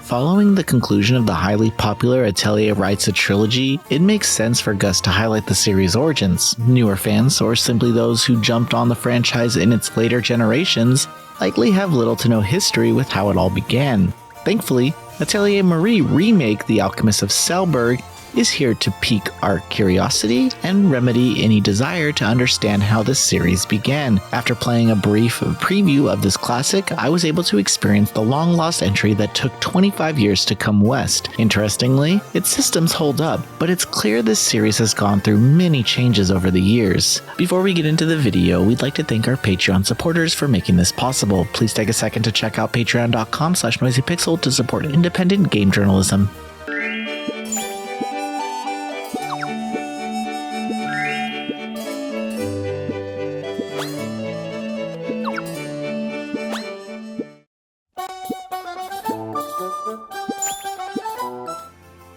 Following the conclusion of the highly popular Atelier writes a trilogy, it makes sense for Gus to highlight the series' origins. Newer fans, or simply those who jumped on the franchise in its later generations, likely have little to no history with how it all began. Thankfully, Atelier Remake, The Alchemist of Salburg, is here to pique our curiosity and remedy any desire to understand how this series began. After playing a brief preview of this classic, I was able to experience the long-lost entry that took 25 years to come west. Interestingly, its systems hold up, but it's clear this series has gone through many changes over the years. Before we get into the video, we'd like to thank our Patreon supporters for making this possible. Please take a second to check out patreon.com/noisypixel to support independent game journalism.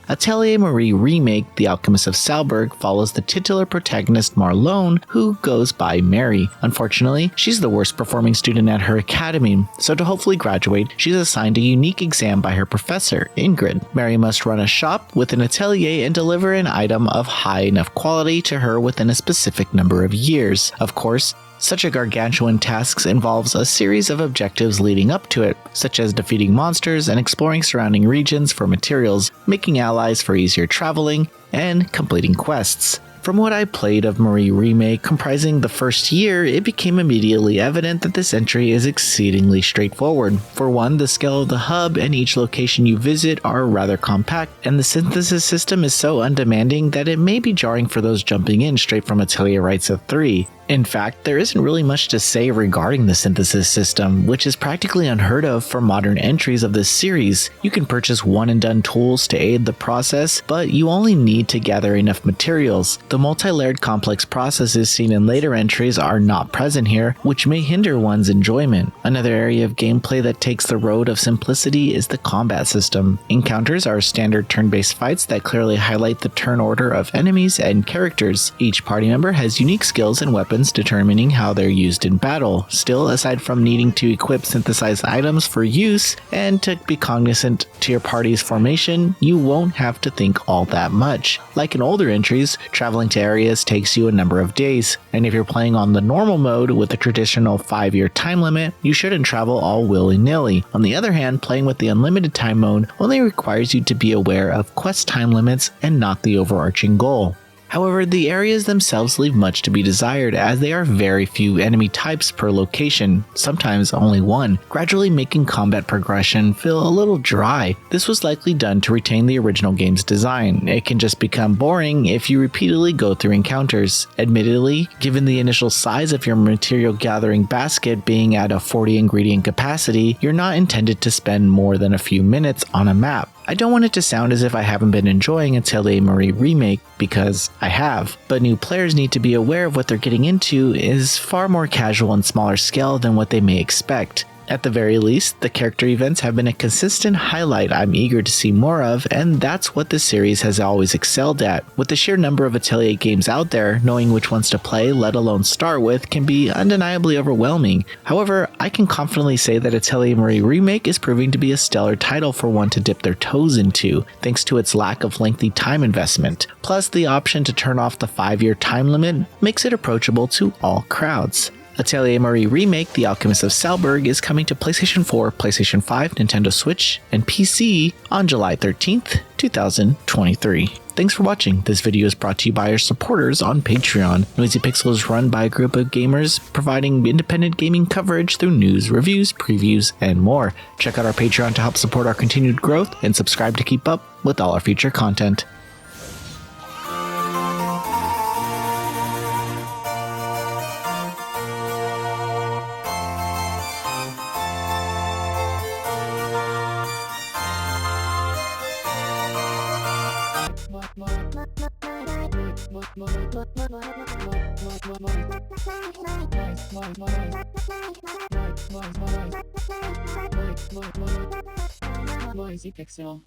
Atelier Remake, The Alchemist of Salburg follows the titular protagonist Marlone, who goes by Mary. Unfortunately, she's the worst performing student at her academy, so to hopefully graduate, she's assigned a unique exam by her professor, Ingrid. Mary must run a shop with an atelier and deliver an item of high enough quality to her within a specific number of years. Of course, such a gargantuan task involves a series of objectives leading up to it, such as defeating monsters and exploring surrounding regions for materials, making allies for easier traveling, and completing quests. From what I played of Marie Remake comprising the first year, it became immediately evident that this entry is exceedingly straightforward. For one, the scale of the hub and each location you visit are rather compact, and the synthesis system is so undemanding that it may be jarring for those jumping in straight from Atelier Writes of 3. In fact, there isn't really much to say regarding the synthesis system, which is practically unheard of for modern entries of this series. You can purchase one-and-done tools to aid the process, but you only need to gather enough materials. The multi-layered complex processes seen in later entries are not present here, which may hinder one's enjoyment. Another area of gameplay that takes the road of simplicity is the combat system. Encounters are standard turn-based fights that clearly highlight the turn order of enemies and characters. Each party member has unique skills and weapons determining how they're used in battle. Still, aside from needing to equip synthesized items for use and to be cognizant to your party's formation, you won't have to think all that much. Like in older entries, traveling to areas takes you a number of days, and if you're playing on the normal mode with the traditional 5-year time limit, you shouldn't travel all willy-nilly. On the other hand, playing with the unlimited time mode only requires you to be aware of quest time limits and not the overarching goal. However, the areas themselves leave much to be desired, as there are very few enemy types per location, sometimes only one, gradually making combat progression feel a little dry. This was likely done to retain the original game's design. It can just become boring if you repeatedly go through encounters. Admittedly, given the initial size of your material gathering basket being at a 40 ingredient capacity, you're not intended to spend more than a few minutes on a map. I don't want it to sound as if I haven't been enjoying Atelier Remake, because I have, but new players need to be aware of what they're getting into is far more casual and smaller scale than what they may expect. At the very least, the character events have been a consistent highlight I'm eager to see more of, and that's what the series has always excelled at. With the sheer number of Atelier games out there, knowing which ones to play, let alone start with, can be undeniably overwhelming. However, I can confidently say that Atelier Remake is proving to be a stellar title for one to dip their toes into, thanks to its lack of lengthy time investment. Plus, the option to turn off the 5-year time limit makes it approachable to all crowds. Atelier Remake, The Alchemist of Salburg is coming to PlayStation 4, PlayStation 5, Nintendo Switch, and PC on July 13th, 2023. Thanks for watching. This video is brought to you by our supporters on Patreon. Noisy Pixel is run by a group of gamers providing independent gaming coverage through news, reviews, previews, and more. Check out our Patreon to help support our continued growth and subscribe to keep up with all our future content. Noisy Pixel.